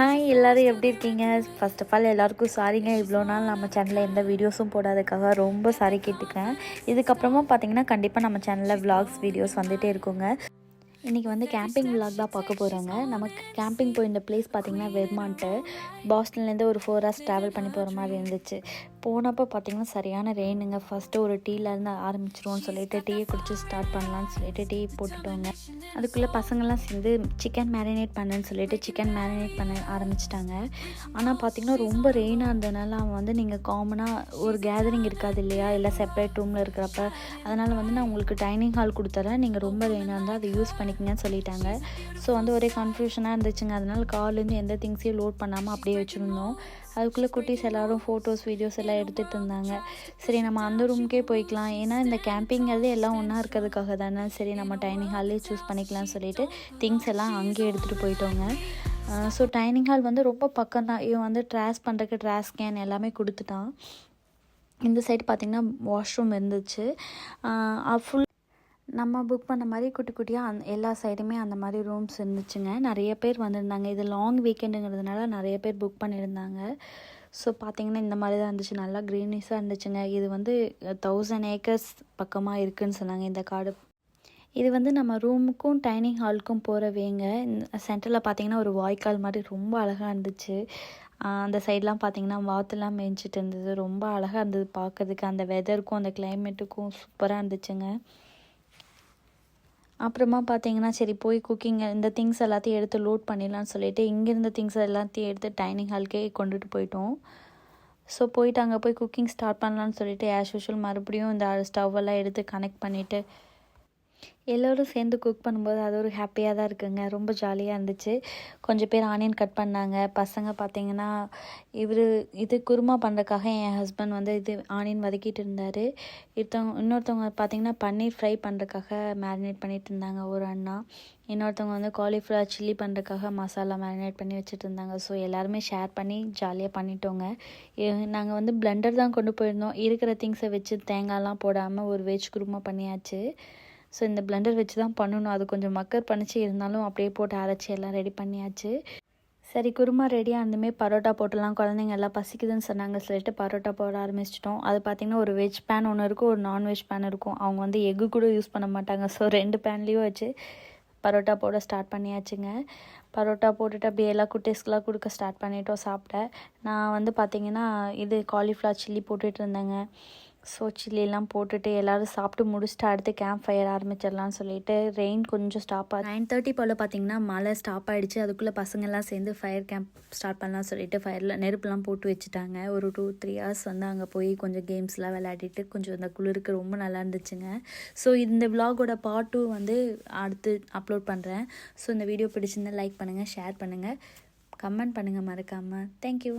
Hi எல்லோரும் எப்படி இருக்கீங்க? ஃபர்ஸ்ட் ஆஃப் ஆல் எல்லாருக்கும் சாரிங்க, இவ்வளோ நாள் நம்ம சேனலில் எந்த வீடியோஸும் போடாததுக்காக ரொம்ப சாரி கேட்டுக்கிறேன். இதுக்கப்புறமா பார்த்தீங்கன்னா கண்டிப்பாக நம்ம சேனலில் விலாக்ஸ் வீடியோஸ் வந்துகிட்டே இருக்குங்க. இன்றைக்கி வந்து கேம்பிங் விலாக் தான் பார்க்க போகிறோங்க. நமக்கு கேம்பிங் போயிருந்த பிளேஸ் பார்த்திங்கன்னா வெர்மான்ட்டு. பாஸ்டன்லேருந்து ஒரு 4 hours ட்ராவல் பண்ணி போகிற மாதிரி இருந்துச்சு. போனப்போ பார்த்திங்கன்னா சரியான ரெயினுங்க. ஃபஸ்ட்டு ஒரு டீலேருந்து ஆரம்பிச்சிருவோம்னு சொல்லிட்டு டீயை குடிச்சு ஸ்டார்ட் பண்ணலான்னு சொல்லிட்டு டீ போட்டுட்டோங்க. அதுக்குள்ளே பசங்கள்லாம் சேர்ந்து சிக்கன் மேரினேட் பண்ணுன்னு சொல்லிட்டு சிக்கன் மேரினேட் பண்ண ஆரம்பிச்சிட்டாங்க. ஆனால் பார்த்திங்கன்னா ரொம்ப ரெயினாக இருந்ததுனால அவன் வந்து நீங்கள் காமனாக ஒரு கேதரிங் இருக்காது இல்லையா, எல்லாம் செப்பரேட் ரூமில் இருக்கிறப்ப, அதனால் வந்து நான் உங்களுக்கு டைனிங் ஹால் கொடுத்துறேன், நீங்கள் ரொம்ப ரெயினாக இருந்தால் அதை யூஸ் பண்ணிக்கங்கன்னு சொல்லிட்டாங்க. ஸோ வந்து ஒரே கன்ஃபியூஷனாக இருந்துச்சுங்க. அதனால் கார்லேருந்து எந்த திங்ஸையும் லோட் பண்ணாமல் அப்படியே வச்சுருந்தோம். அதுக்குள்ளே குட்டீஸ் எல்லோரும் ஃபோட்டோஸ் வீடியோஸ் எல்லாம் எடுத்துகிட்டு இருந்தாங்க. சரி நம்ம அந்த ரூமுக்கே போய்க்கலாம், ஏன்னா இந்த கேம்பிங்கிறது எல்லாம் ஒன்றா இருக்கிறதுக்காக தானே, சரி நம்ம டைனிங் ஹால்லே சூஸ் பண்ணிக்கலாம்னு சொல்லிட்டு திங்ஸ் எல்லாம் அங்கேயே எடுத்துகிட்டு போயிட்டோங்க. ஸோ டைனிங் ஹால் வந்து ரொம்ப பக்கம் தான். இவன் வந்து ட்ராஸ் பண்ணுறதுக்கு ட்ராஸ் கேன் எல்லாமே கொடுத்துட்டான். இந்த சைடு பார்த்திங்கன்னா வாஷ்ரூம் இருந்துச்சு. ஃபுல் நம்ம புக் பண்ண மாதிரி குட்டி குட்டியாக எல்லா சைடுமே அந்த மாதிரி ரூம்ஸ் இருந்துச்சுங்க. நிறைய பேர் வந்திருந்தாங்க. இது லாங் வீக்கெண்டுங்கிறதுனால நிறைய பேர் புக் பண்ணியிருந்தாங்க. ஸோ பார்த்திங்கன்னா இந்த மாதிரி தான் இருந்துச்சு. நல்லா க்ரீனிஷாக இருந்துச்சுங்க. இது வந்து 1000 acres பக்கமாக இருக்குதுன்னு சொன்னாங்க இந்த காடு. இது வந்து நம்ம ரூமுக்கும் டைனிங் ஹாலுக்கும் போகிற வேங்க. சென்டரில் பார்த்திங்கன்னா ஒரு வாய்க்கால் மாதிரி ரொம்ப அழகாக இருந்துச்சு. அந்த சைட்லாம் பார்த்திங்கன்னா வாத்துலாம் மேய்ஞ்சிட்டு இருந்தது. ரொம்ப அழகாக இருந்தது பார்க்குறதுக்கு. அந்த வெதருக்கும் அந்த கிளைமேட்டுக்கும் சூப்பராக இருந்துச்சுங்க. அப்புறமா பார்த்தீங்கன்னா சரி போய் குக்கிங் இந்த திங்ஸ் எல்லாத்தையும் எடுத்து லோட் பண்ணிடலான்னு சொல்லிட்டு இங்கேருந்த திங்ஸ் எல்லாத்தையும் எடுத்து டைனிங் ஹால்க்கே கொண்டுட்டு போயிட்டோம். ஸோ போயிட்டு அங்கே போய் குக்கிங் ஸ்டார்ட் பண்ணலான்னு சொல்லிட்டு ஆஸ் யூஷுவல் மறுபடியும் இந்த ஸ்டவ்வெல்லாம் எடுத்து கனெக்ட் பண்ணிவிட்டு எல்லோரும் சேர்ந்து குக் பண்ணும்போது அது ஒரு ஹாப்பியாக தான் இருக்குங்க. ரொம்ப ஜாலியாக இருந்துச்சு. கொஞ்சம் பேர் ஆனியன் கட் பண்ணாங்க. பசங்க பார்த்திங்கன்னா இது குருமா பண்ணுறதுக்காக என் ஹஸ்பண்ட் வந்து இது ஆனியன் வதக்கிட்டு இருந்தார். இன்னொருத்தவங்க பார்த்திங்கன்னா பன்னீர் ஃப்ரை பண்ணுறதுக்காக மேரினேட் பண்ணிகிட்டு இருந்தாங்க ஒரு அண்ணா. இன்னொருத்தவங்க வந்து காலிஃப்ளவர் சில்லி பண்ணுறதுக்காக மசாலா மேரினேட் பண்ணி வச்சுட்டு இருந்தாங்க. ஸோ எல்லாருமே ஷேர் பண்ணி ஜாலியாக பண்ணிட்டோங்க. நாங்கள் வந்து பிளெண்டர் தான் கொண்டு போயிருந்தோம். இருக்கிற திங்ஸை வச்சு தேங்காய்லாம் போடாமல் ஒரு வெஜ் குருமா பண்ணியாச்சு. ஸோ இந்த பிளெண்டர் வச்சு தான் பண்ணணும். அது கொஞ்சம் மக்கர் பண்ணிச்சு, இருந்தாலும் அப்படியே போட்டு அரைச்சி எல்லாம் ரெடி பண்ணியாச்சு. சரி குருமா ரெடியாக இருந்துமே பரோட்டா போட்டுடலாம், குழந்தைங்க எல்லாம் பசிக்குதுன்னு சொன்னாங்க சொல்லிட்டு பரோட்டா போட ஆரம்பிச்சிட்டோம். அது பார்த்திங்கன்னா ஒரு வெஜ் பேன் ஒன்று இருக்கும், ஒரு நான்வெஜ் பேன் இருக்கும். அவங்க வந்து எக்கு கூட யூஸ் பண்ண மாட்டாங்க. ஸோ 2 பேன்லேயும் வச்சு பரோட்டா போட ஸ்டார்ட் பண்ணியாச்சுங்க. பரோட்டா போட்டுட்டு அப்படியே எல்லா குட்டீஸ்க்கெலாம் கொடுக்க ஸ்டார்ட் பண்ணிட்டோம் சாப்பிட. நான் வந்து பார்த்திங்கன்னா இது காலிஃப்ளவர் சில்லி போட்டுட்டு இருந்தேங்க. ஸோ சில்லிலாம் போட்டுட்டு எல்லோரும் சாப்பிட்டு முடிச்சுட்டு அடுத்து கேம்ப் ஃபயர் ஆரம்பிச்சிடலான்னு சொல்லிட்டு ரெயின் கொஞ்சம் ஸ்டாப் ஆகுது. 9:30 போல் பார்த்திங்கன்னா மழை ஸ்டாப் ஆகிடுச்சு. அதுக்குள்ளே பசங்கள்லாம் சேர்ந்து ஃபயர் கேம்ப் ஸ்டார்ட் பண்ணலாம் சொல்லிட்டு ஃபயரில் நெருப்புலாம் போட்டு வச்சுட்டாங்க. ஒரு 2-3 hours வந்து அங்கே போய் கொஞ்சம் கேம்ஸ்லாம் விளையாடிட்டு கொஞ்சம் இந்த குளிருக்கு ரொம்ப நல்லா இருந்துச்சுங்க. ஸோ இந்த விலாகோட பார்ட் 2 வந்து அடுத்து அப்லோட் பண்ணுறேன். ஸோ இந்த வீடியோ பிடிச்சிருந்தால் லைக் பண்ணுங்கள், ஷேர் பண்ணுங்கள், கமெண்ட் பண்ணுங்கள் மறக்காமல். தேங்க்யூ.